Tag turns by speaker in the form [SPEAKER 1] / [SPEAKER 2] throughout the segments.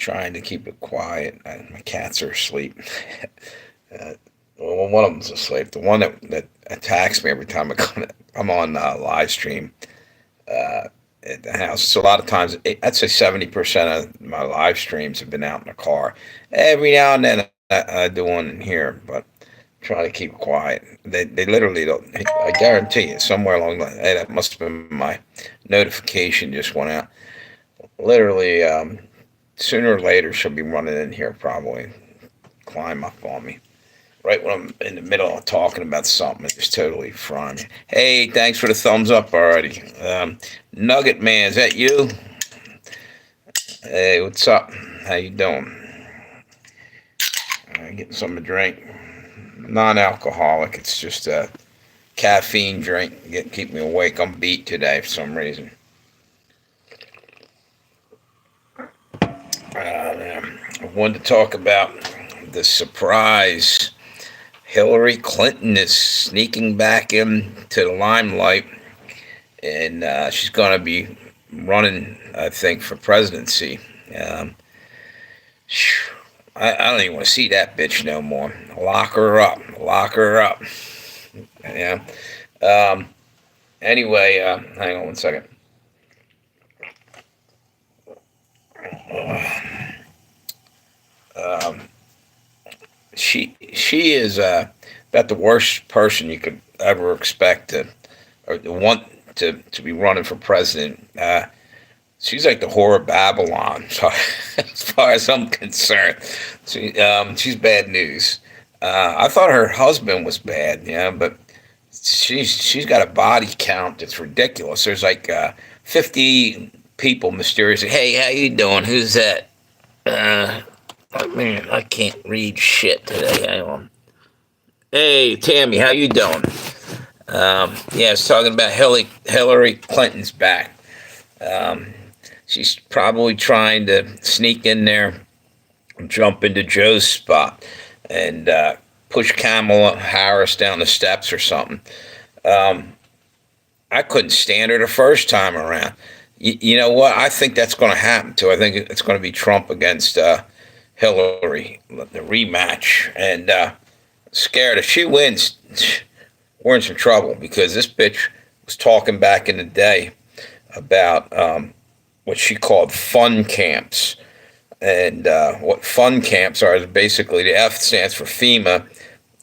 [SPEAKER 1] trying to keep it quiet. My cats are asleep. uh, well, one of them's asleep. The one that attacks me every time I'm on live stream uh, at the house. So a lot of times, I'd say 70% of my live streams have been out in the car. Every now and then, I do one in here, but trying to keep quiet. They literally don't. I guarantee you, somewhere along the line, hey, that must have been my notification just went out. Literally, sooner or later, she'll be running in here probably, climb up on me. Right when I'm in the middle of talking about something, it's just totally frying me. Hey, thanks for the thumbs up already. Nugget Man, is that you? Hey, what's up? How you doing? Getting something to drink. Non-alcoholic. It's just a caffeine drink. Keep me awake. I'm beat today for some reason. I wanted to talk about the surprise. Hillary Clinton is sneaking back into the limelight, and she's going to be running, I think, for presidency. Um, I don't even want to see that bitch no more. Lock her up. Lock her up. Yeah. Um, anyway, hang on one second. Um, she is about the worst person you could ever expect to or want to be running for president. She's like the whore of Babylon, so, as far as I'm concerned. She's bad news. I thought her husband was bad, yeah, but she's got a body count that's ridiculous. There's like 50 people mysteriously. Hey, how you doing? Who's that? Uh, Man, I can't read shit today. Hang on. Hey, Tammy, how you doing? Yeah, I was talking about Hillary Clinton's back. Um, she's probably trying to sneak in there, jump into Joe's spot, and push Kamala Harris down the steps or something. Um, I couldn't stand her the first time around. You know what? I think that's going to happen too. I think it's going to be Trump against Hillary, the rematch, and scared if she wins, we're in some trouble because this bitch was talking back in the day about what she called fun camps. And what fun camps are is basically the F stands for FEMA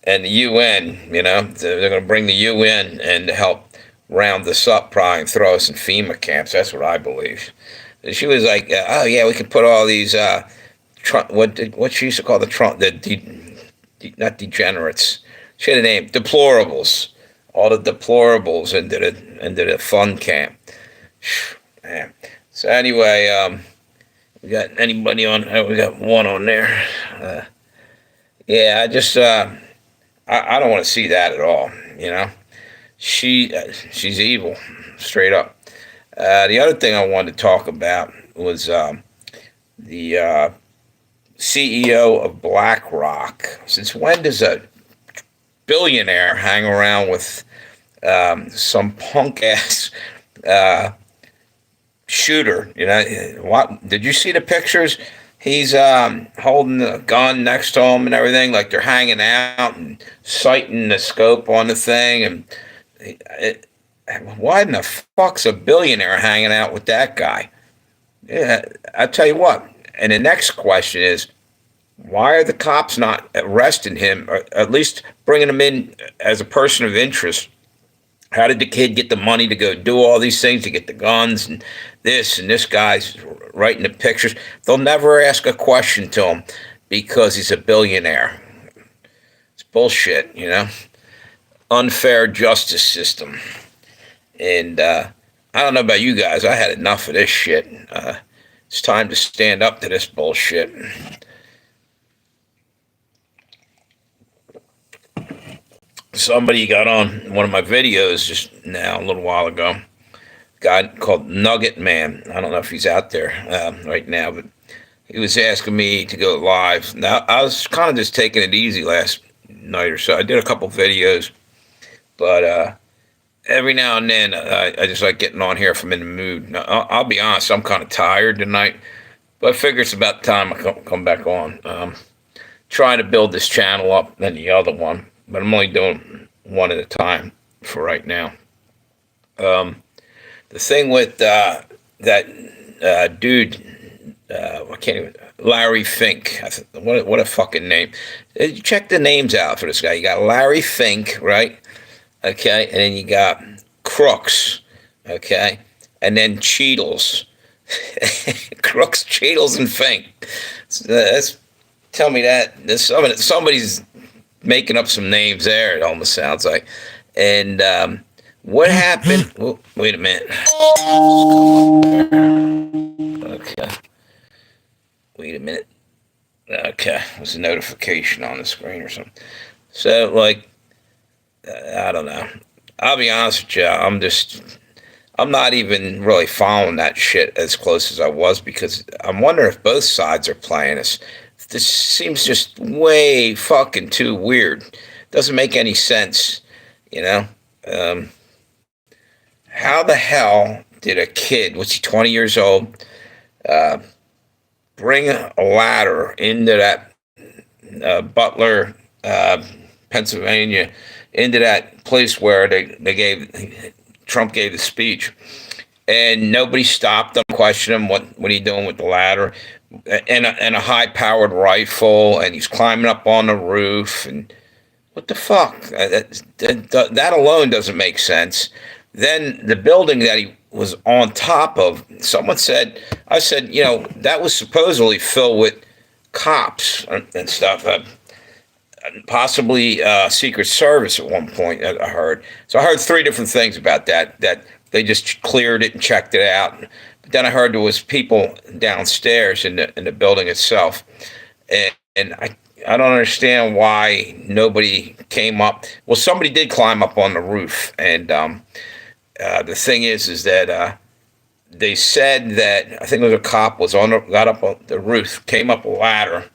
[SPEAKER 1] and the UN. You know, they're going to bring the UN and to help round us up, probably, and throw us in FEMA camps. That's what I believe. And she was like, "Oh yeah, we can put all these what she used to call the Trump not degenerates. She had a name, deplorables. All the deplorables into the fun camp." Man. So anyway, we got anybody on? We got one on there. Uh, yeah, I don't want to see that at all. You know, she's evil, straight up. The other thing I wanted to talk about was the CEO of BlackRock. Since when does a billionaire hang around with some punk ass uh, shooter? You know what? Did you see the pictures? He's holding the gun next to him and everything, like they're hanging out and sighting the scope on the thing. And it, why in the fuck's a billionaire hanging out with that guy? Yeah, I tell you what. And the next question is, why are the cops not arresting him, or at least bringing him in as a person of interest? How did the kid get the money to go do all these things, to get the guns and this guy's writing the pictures? They'll never ask a question to him because he's a billionaire. It's bullshit, you know? Unfair justice system. And I don't know about you guys. I had enough of this shit. It's time to stand up to this bullshit. Somebody got on one of my videos just now, a little while ago. A guy called Nugget Man. I don't know if he's out there right now, but he was asking me to go live. Now, I was kind of just taking it easy last night or so. I did a couple videos, but every now and then I just like getting on here if I'm in the mood. Now, I'll be honest, I'm kind of tired tonight. But I figure it's about time I come back on. Trying to build this channel up than the other one, but I'm only doing one at a time for right now. The thing with that dude, I can't even. Larry Fink. What a fucking name. Check the names out for this guy. You got Larry Fink, right? Okay, and then you got Crooks, okay, and then Cheadles. Crooks, Cheadles, and Fink. That's tell me that somebody's making up some names there. It almost sounds like. And what happened? Oh, wait a minute. Okay. Wait a minute. Okay, there's a notification on the screen or something. So, like, I don't know. I'll be honest with you. I'm not even really following that shit as close as I was because I'm wondering if both sides are playing us. This seems just way fucking too weird. Doesn't make any sense, you know? How the hell did a kid, was he 20 years old, bring a ladder into that Butler, Pennsylvania, into that place where Trump gave the speech, and nobody stopped him, questioned him, what are you doing with the ladder, and a high-powered rifle, and he's climbing up on the roof, and what the fuck? That alone doesn't make sense. Then the building that he was on top of, I said, that was supposedly filled with cops and stuff. Possibly Secret Service at one point, I heard. So I heard three different things about that they just cleared it and checked it out. But then I heard there was people downstairs in the building itself. And I don't understand why nobody came up. Well, somebody did climb up on the roof. And the thing is that they said that, I think it was a cop, got up on the roof, came up a ladder,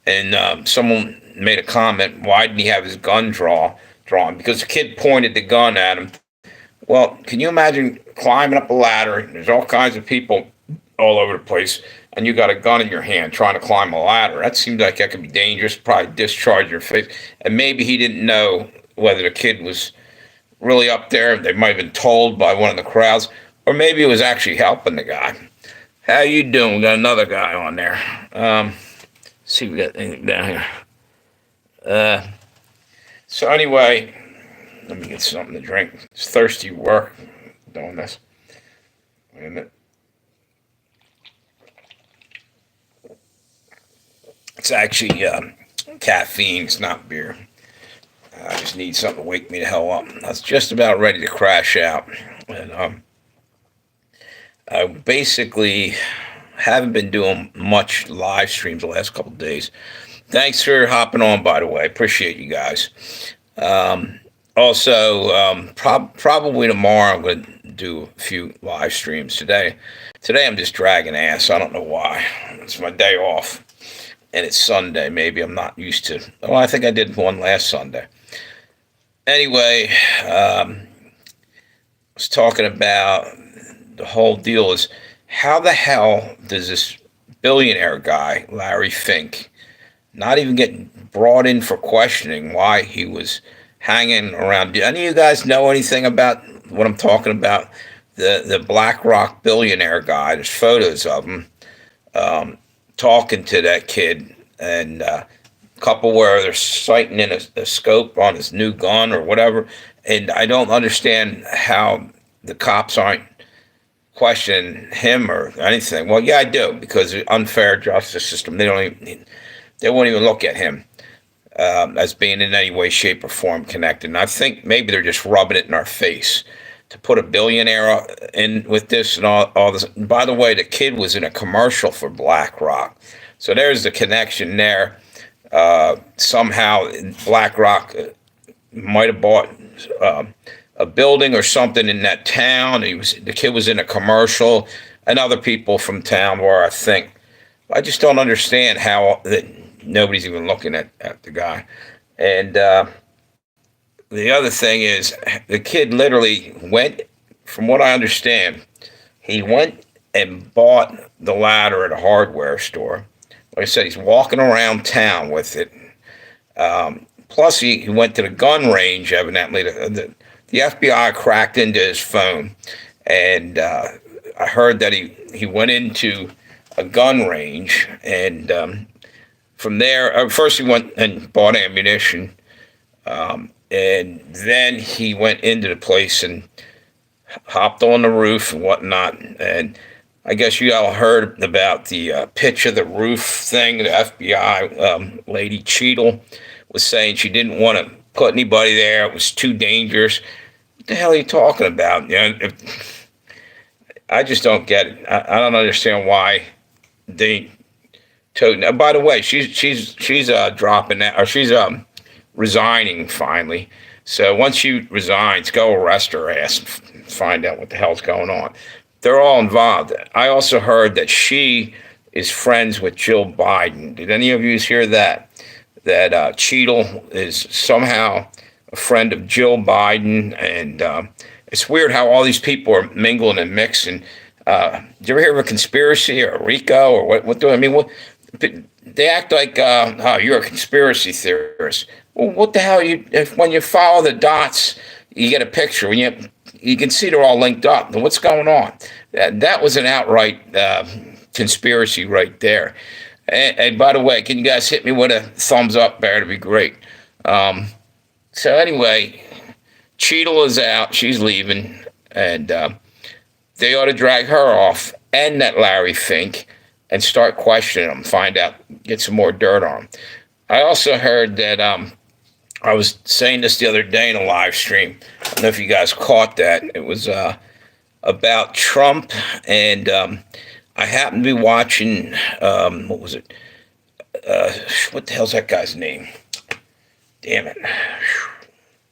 [SPEAKER 1] and someone made a comment, why didn't he have his gun drawn? Because the kid pointed the gun at him. Well, can you imagine climbing up a ladder, and there's all kinds of people all over the place, and you got a gun in your hand trying to climb a ladder? That seems like that could be dangerous, probably discharge your face. And maybe he didn't know whether the kid was really up there. They might have been told by one of the crowds, or maybe it was actually helping the guy. How you doing? We got another guy on there. See if we got anything down here. So anyway, let me get something to drink. It's thirsty work doing this. Wait a minute. It's actually caffeine. It's not beer. I just need something to wake me the hell up. I was just about ready to crash out. And I basically haven't been doing much live streams the last couple of days. Thanks for hopping on, by the way. Appreciate you guys. Probably tomorrow I'm going to do a few live streams. Today I'm just dragging ass. I don't know why. It's my day off, and it's Sunday. Maybe I'm not used to. Well, I think I did one last Sunday. Anyway, I was talking about the whole deal is how the hell does this billionaire guy, Larry Fink, not even getting brought in for questioning why he was hanging around? Do any of you guys know anything about what I'm talking about? The BlackRock billionaire guy, there's photos of him talking to that kid, and a couple where they're sighting in a scope on his new gun or whatever. And I don't understand how the cops aren't questioning him or anything. Well, yeah, I do, because the unfair justice system, they won't even look at him as being in any way, shape, or form connected. And I think maybe they're just rubbing it in our face to put a billionaire in with this and all this. And by the way, the kid was in a commercial for BlackRock. So there's the connection there. Somehow BlackRock might have bought a building or something in that town. The kid was in a commercial, and other people from town were, I think. I just don't understand how that nobody's even looking at the guy. And the other thing is, the kid literally went, from what I understand, he went and bought the ladder at a hardware store. Like I said, he's walking around town with it. Plus, he went to the gun range, evidently. The FBI cracked into his phone, and I heard that he went into a gun range, and from there, first he went and bought ammunition, and then he went into the place and hopped on the roof and whatnot. And I guess you all heard about the pitch of the roof thing. The FBI lady Cheadle was saying she didn't want to put anybody there. It was too dangerous. What the hell are you talking about? I just don't get it. I don't understand why they told. Now, by the way, she's dropping out, or she's resigning finally. So once she resigns, go arrest her ass and find out what the hell's going on. They're all involved. I also heard that she is friends with Jill Biden. Did any of you hear that? That Cheadle is somehow a friend of Jill Biden, and it's weird how all these people are mingling and mixing. Did you ever hear of a conspiracy or a RICO or what? What do I mean? What they act like? Oh, you're a conspiracy theorist. Well, what the hell? When you follow the dots, you get a picture. When you can see they're all linked up. And what's going on? That was an outright conspiracy right there. And by the way, can you guys hit me with a thumbs up there? That'd be great. So anyway, Cheadle is out. She's leaving. And they ought to drag her off and that Larry Fink and start questioning him, find out, get some more dirt on him. I also heard that I was saying this the other day in a live stream. I don't know if you guys caught that. It was about Trump, and I happened to be watching, what was it? What the hell's that guy's name? Damn it.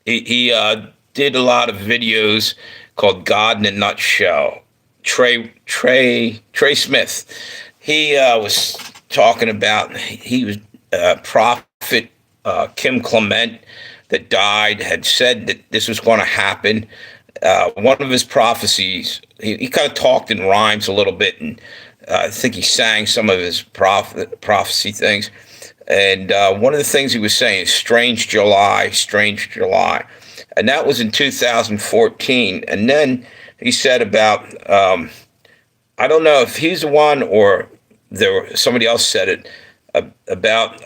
[SPEAKER 1] He did a lot of videos called God in a Nutshell. Trey Smith. He was talking about, he was Prophet Kim Clement that died, had said that this was going to happen. One of his prophecies, he kind of talked in rhymes a little bit, and I think he sang some of his prophecy things. And one of the things he was saying is strange July. And that was in 2014. And then he said about, I don't know if he's the one or somebody else said it, about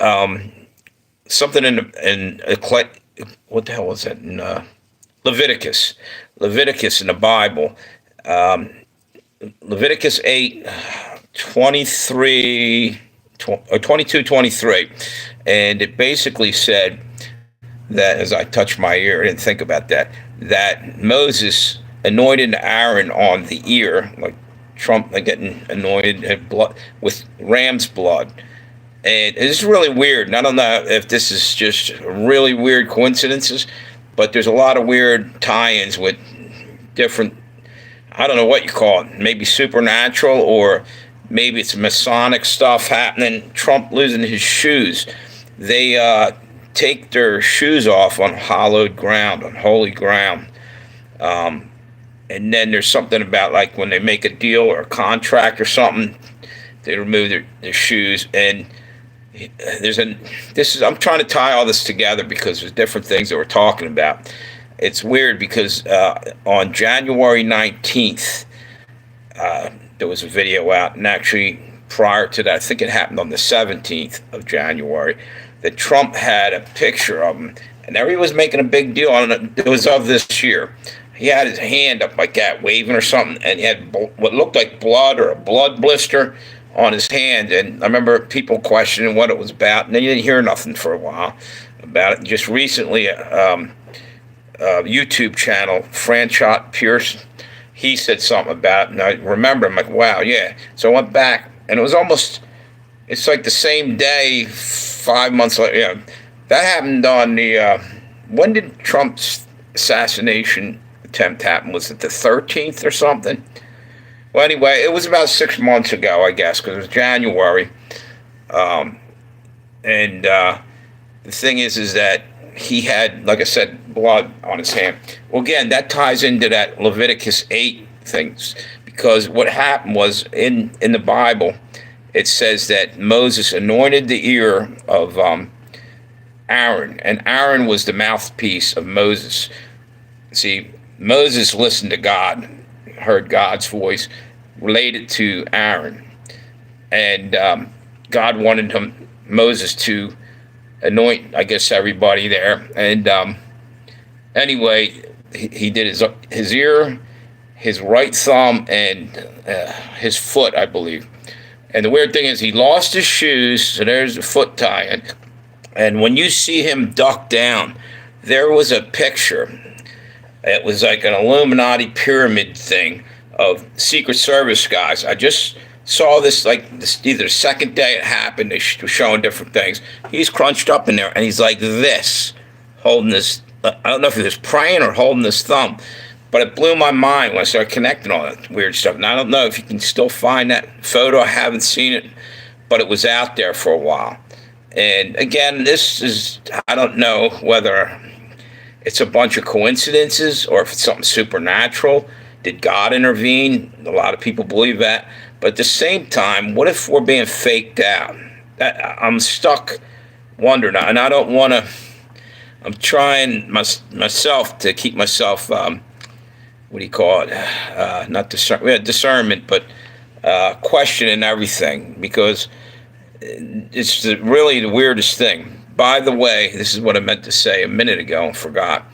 [SPEAKER 1] something in what the hell was that? In Leviticus in the Bible. Leviticus 8, 23, 22, 23. And it basically said that, as I touched my ear, I didn't think about that Moses anointed Aaron on the ear, like Trump getting anointed with ram's blood. And it's really weird. And I don't know if this is just really weird coincidences, but there's a lot of weird tie-ins with different, I don't know what you call it, maybe supernatural, or maybe it's Masonic stuff happening. Trump losing his shoes. They take their shoes off on hallowed ground, on holy ground. And then there's something about, like, when they make a deal or a contract or something, they remove their shoes. And I'm trying to tie all this together because there's different things that we're talking about. It's weird because on January 19th, there was a video out, and actually prior to that, I think it happened on the 17th of January, that Trump had a picture of him, and everybody was making a big deal on it. It was of this year. He had his hand up like that, waving or something, and he had what looked like blood or a blood blister on his hand. And I remember people questioning what it was about, and then you didn't hear nothing for a while about it. Just recently, YouTube channel, Franchot Pierce, he said something about it, and I remember, I'm like, wow, yeah. So I went back, and it's like the same day, 5 months later. Yeah, that happened on the, when did Trump's assassination attempt happen? Was it the 13th or something? Well, anyway, it was about 6 months ago, I guess, because it was January. And the thing is that he had, like I said, blood on his hand. Well, again, that ties into that Leviticus 8 things, because what happened was in the Bible, it says that Moses anointed the ear of Aaron, and Aaron was the mouthpiece of Moses. See, Moses listened to God, heard God's voice, related to Aaron, and God wanted Moses to anoint, I guess, everybody there. And anyway, he did his ear, his right thumb, and his foot, I believe. And the weird thing is, he lost his shoes, so there's a foot tie. And when you see him duck down, there was a picture. It was like an Illuminati pyramid thing of Secret Service guys. I just saw this, like, this, either the second day it happened, they were showing different things. He's crunched up in there, and he's like this, holding this, I don't know if he was praying or holding his thumb, but it blew my mind when I started connecting all that weird stuff. And I don't know if you can still find that photo. I haven't seen it, but it was out there for a while. And again, this is, I don't know whether it's a bunch of coincidences or if it's something supernatural. Did God intervene? A lot of people believe that. But at the same time, what if we're being faked out? I'm stuck wondering, and I don't want to, I'm trying myself to keep myself, what do you call it? Not discernment, but questioning everything, because it's really the weirdest thing. By the way, this is what I meant to say a minute ago and forgot.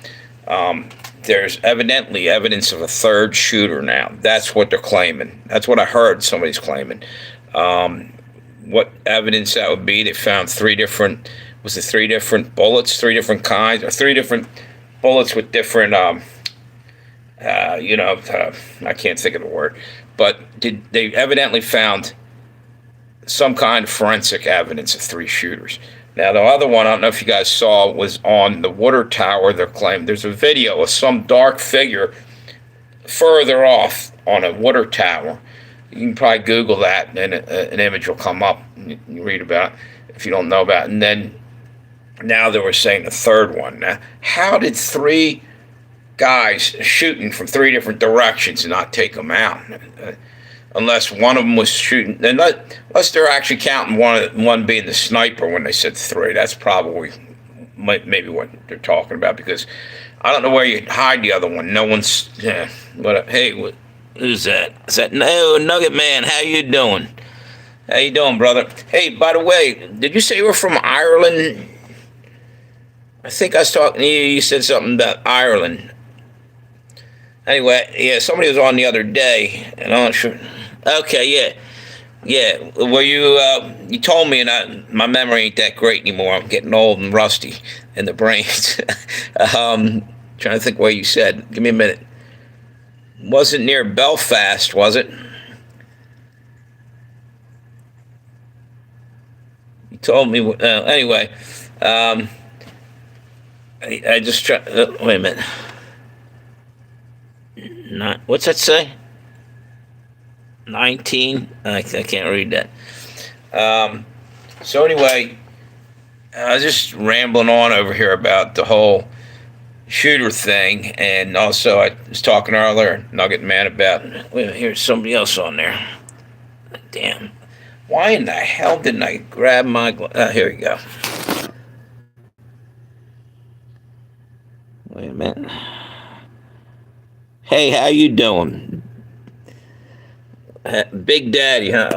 [SPEAKER 1] There's evidently evidence of a third shooter now. That's what they're claiming. That's what I heard somebody's claiming. What evidence that would be? They found three different bullets, three different kinds, or three different bullets with different, I can't think of the word, but they evidently found some kind of forensic evidence of three shooters. Now, the other one, I don't know if you guys saw, was on the water tower. They're claiming there's a video of some dark figure further off on a water tower. You can probably Google that, and an image will come up. And you read about it if you don't know about it. And then now they were saying the third one. Now, how did three guys shooting from three different directions and not take them out? Unless one of them was shooting, unless they're actually counting one being the sniper when they said three. That's probably maybe what they're talking about, because I don't know where you hide the other one. No one's. Yeah. But hey, who's that? Is that Nugget Man? How you doing? How you doing, brother? Hey, by the way, did you say you were from Ireland? I think I was talking to you. You said something about Ireland. Anyway, yeah, somebody was on the other day, and I'm not sure. Okay, yeah. Well, you told me, and my memory ain't that great anymore. I'm getting old and rusty in the brains. Trying to think what you said. Give me a minute. Wasn't near Belfast, was it? You told me. Anyway, I just try. Wait a minute. What's that say? 19? I can't read that. So anyway, I was just rambling on over here about the whole shooter thing, and also I was talking earlier, Nugget Man, about, wait, here's somebody else on there. Damn. Why in the hell didn't I grab my, here we go. Wait a minute. Hey, how you doing? Big Daddy, huh?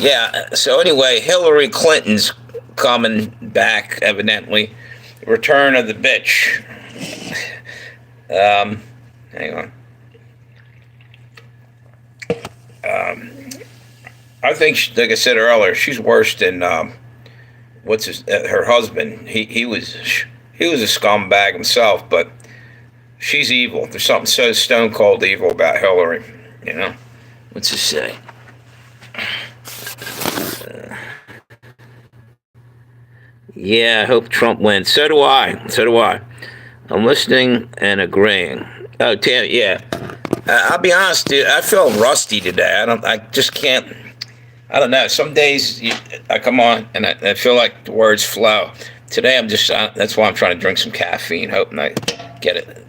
[SPEAKER 1] Yeah, so anyway, Hillary Clinton's coming back, evidently. Return of the bitch. Hang on. I think, like I said earlier, she's worse than, her husband. He was a scumbag himself, but she's evil. There's something so stone cold evil about Hillary, you know? What's it say? Yeah, I hope Trump wins. So do I. I'm listening and agreeing. Oh, damn, yeah. I'll be honest, dude. I feel rusty today. I just can't. I don't know. Some days I come on and I feel like the words flow. Today I'm just. That's why I'm trying to drink some caffeine, hoping I get it,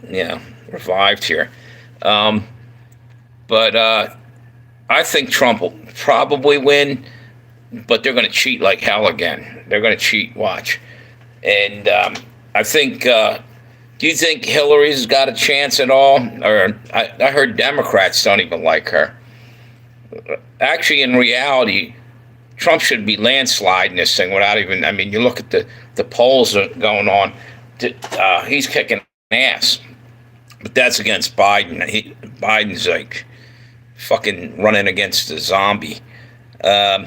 [SPEAKER 1] revived here. But I think Trump will probably win, but they're going to cheat like hell again. They're going to cheat. Watch. And I think. Do you think Hillary's got a chance at all? Or I heard Democrats don't even like her. Actually, in reality, Trump should be landsliding this thing without even. I mean, you look at the polls that are going on. He's kicking ass, but that's against Biden. Biden's like fucking running against a zombie. Um,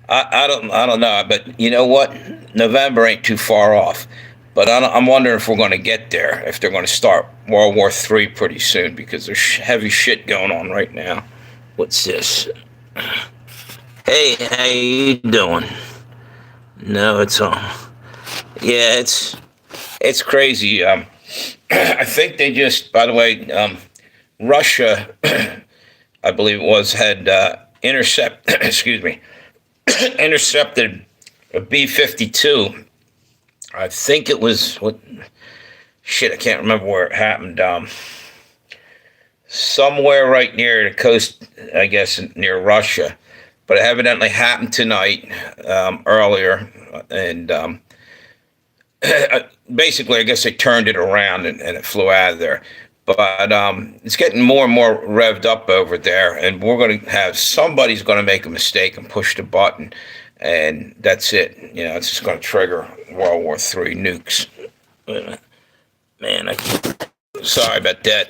[SPEAKER 1] I don't know, but you know what? November ain't too far off. But I'm wondering if we're going to get there, if they're going to start World War III pretty soon, because there's heavy shit going on right now. What's this? Hey, how you doing? No, it's on. Yeah, it's crazy. I think they just, by the way, Russia, I believe it was, had excuse me, intercepted a B-52. I think it was what? Shit, I can't remember where it happened. Somewhere right near the coast, I guess, near Russia. But it evidently happened tonight, earlier, and basically, I guess they turned it around and it flew out of there. But it's getting more and more revved up over there, and we're going to have somebody's going to make a mistake and push the button, and that's it. You know, it's just going to trigger World War III nukes. Wait a minute. Man, sorry about that.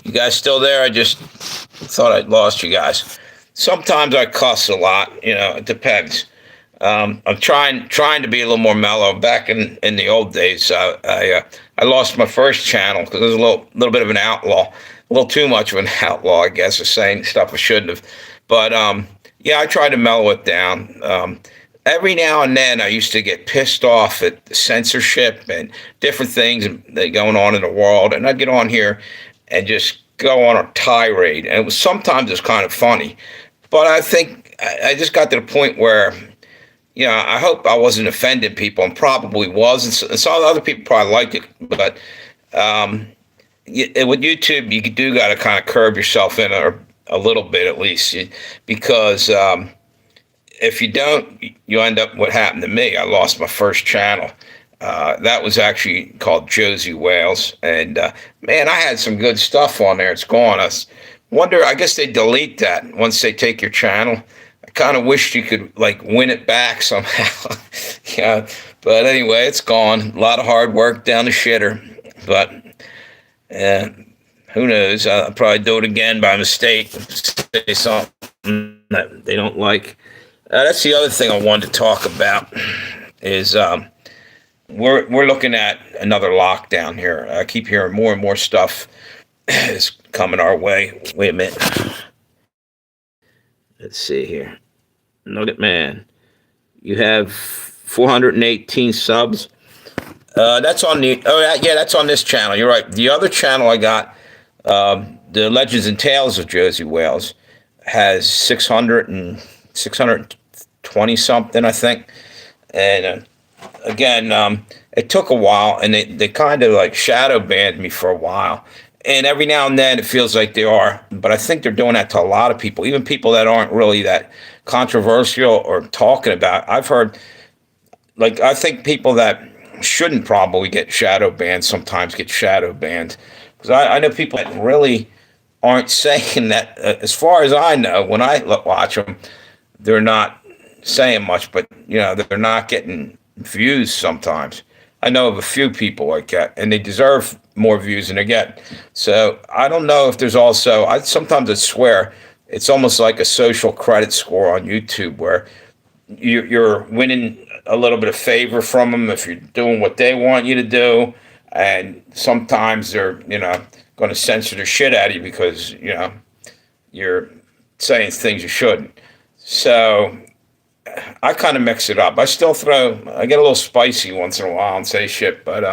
[SPEAKER 1] You guys still there? I just thought I'd lost you guys. Sometimes I cuss a lot. You know, it depends. I'm trying to be a little more mellow. Back in the old days, I lost my first channel because I was a little bit of an outlaw, a little too much of an outlaw, I guess, of saying stuff I shouldn't have. But yeah, I try to mellow it down. Every now and then, I used to get pissed off at the censorship and different things that are going on in the world, and I'd get on here and just go on a tirade, and it was sometimes it's kind of funny, but I think I just got to the point where. You know, I hope I wasn't offending people, and probably was, and some other people probably liked it. But with YouTube, you do got to kind of curb yourself in a little bit at least, because if you don't, you end up what happened to me. I lost my first channel. That was actually called Josie Wales, and man, I had some good stuff on there. It's gone. I guess they delete that once they take your channel. Kind of wished you could like win it back somehow. Yeah, but anyway, it's gone. A lot of hard work down the shitter, but who knows? I'll probably do it again by mistake. Say something that they don't like. That's the other thing I wanted to talk about is we're looking at another lockdown here. I keep hearing more and more stuff is coming our way. Wait a minute. Let's see here. Nugget Man, you have 418 subs. That's on the. Oh yeah, that's on this channel. You're right. The other channel I got, the Legends and Tales of Josie Wales, has 620 something, I think. And again, it took a while, and they kind of like shadow banned me for a while. And every now and then it feels like they are, but I think they're doing that to a lot of people, even people that aren't really that controversial or talking about. I've heard, like, I think people that shouldn't probably get shadow banned sometimes get shadow banned. Because I know people that really aren't saying that, as far as I know, when I watch them, they're not saying much, but, you know, they're not getting views sometimes. I know of a few people like that, and they deserve more views than they get. So I don't know if there's also, sometimes I swear, it's almost like a social credit score on YouTube where you're winning a little bit of favor from them if you're doing what they want you to do. And sometimes they're, you know, going to censor the shit out of you because, you know, you're saying things you shouldn't. So I kind of mix it up. I get a little spicy once in a while and say shit, but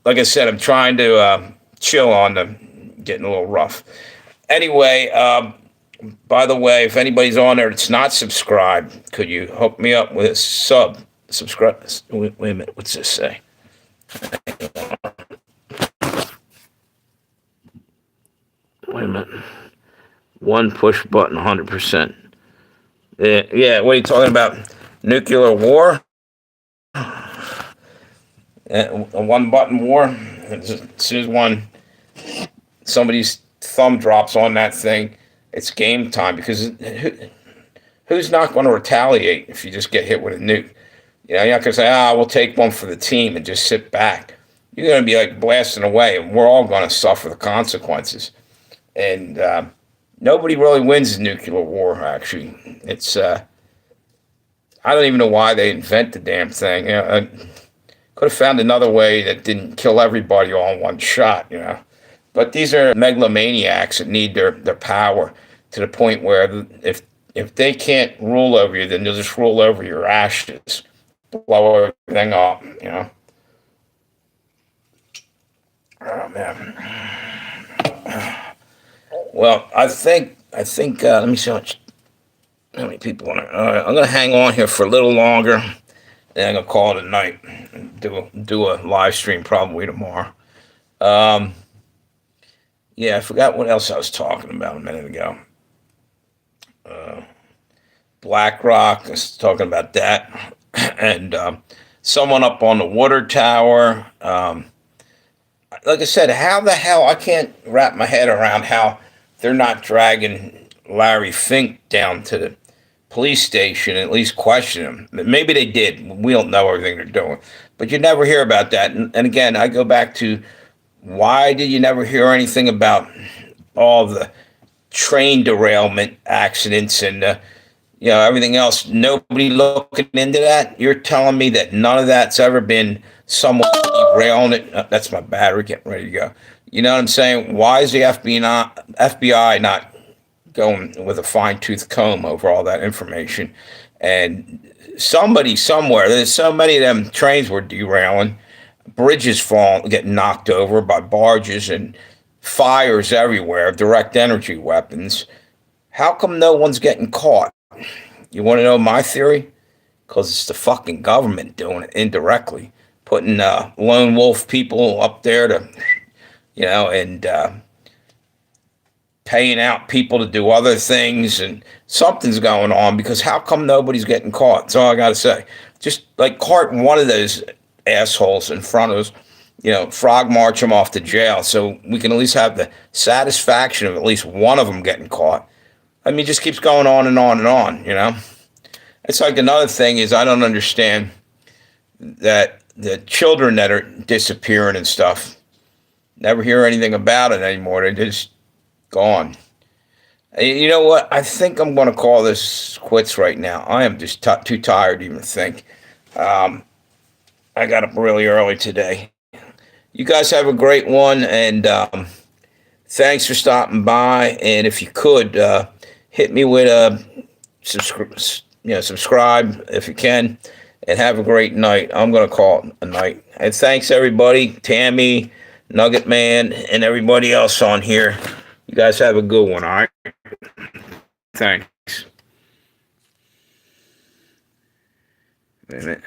[SPEAKER 1] like I said, I'm trying to chill on them getting a little rough. Anyway, by the way, if anybody's on there that's not subscribed, could you hook me up with a subscribe? Wait a minute, what's this say? Wait a minute. One push button, 100%. Yeah. What are you talking about? Nuclear war? A one button war? As soon as somebody's thumb drops on that thing, it's game time because who's not going to retaliate if you just get hit with a nuke? You're not going to say, we'll take one for the team and just sit back. You're going to be like blasting away, and we're all going to suffer the consequences. And nobody really wins the nuclear war, actually. It's, I don't even know why they invent the damn thing. I could have found another way that didn't kill everybody all in one shot, But these are megalomaniacs that need their power to the point where if they can't rule over you, then they'll just rule over your ashes, blow everything up, Oh man. Well, I think. Let me see how many people on it. All right, I'm gonna hang on here for a little longer. Then I'm gonna call it a night. And do a live stream probably tomorrow. Yeah, I forgot what else I was talking about a minute ago. BlackRock. I was talking about that, and someone up on the water tower. Like I said, how the hell I can't wrap my head around how they're not dragging Larry Fink down to the police station and at least question him. Maybe they did. We don't know everything they're doing, but you never hear about that. And again, I go back to why did you never hear anything about all the train derailment accidents and everything else? Nobody looking into that. You're telling me that none of that's ever been someone derailing it. That's my battery getting ready to go. You know what I'm saying? Why is the FBI not going with a fine-tooth comb over all that information? And somebody somewhere, there's so many of them trains were derailing, bridges falling, getting knocked over by barges, and fires everywhere, direct energy weapons. How come no one's getting caught? You want to know my theory? Because it's the fucking government doing it indirectly, putting lone wolf people up there to, and paying out people to do other things, and something's going on. Because how come nobody's getting caught? That's all I got to say. Just like cart one of those assholes in front of us, frog march them off to jail, so we can at least have the satisfaction of at least one of them getting caught. I mean, it just keeps going on and on and on, It's like another thing is I don't understand that the children that are disappearing and stuff, never hear anything about it anymore. They're just gone. You know what? I think I'm going to call this quits right now. I am just too tired to even think. I got up really early today. You guys have a great one, and thanks for stopping by. And if you could, hit me with a subscribe if you can, and have a great night. I'm going to call it a night. And thanks, everybody. Tammy, Nugget Man, and everybody else on here. You guys have a good one, all right? Thanks. Wait a minute.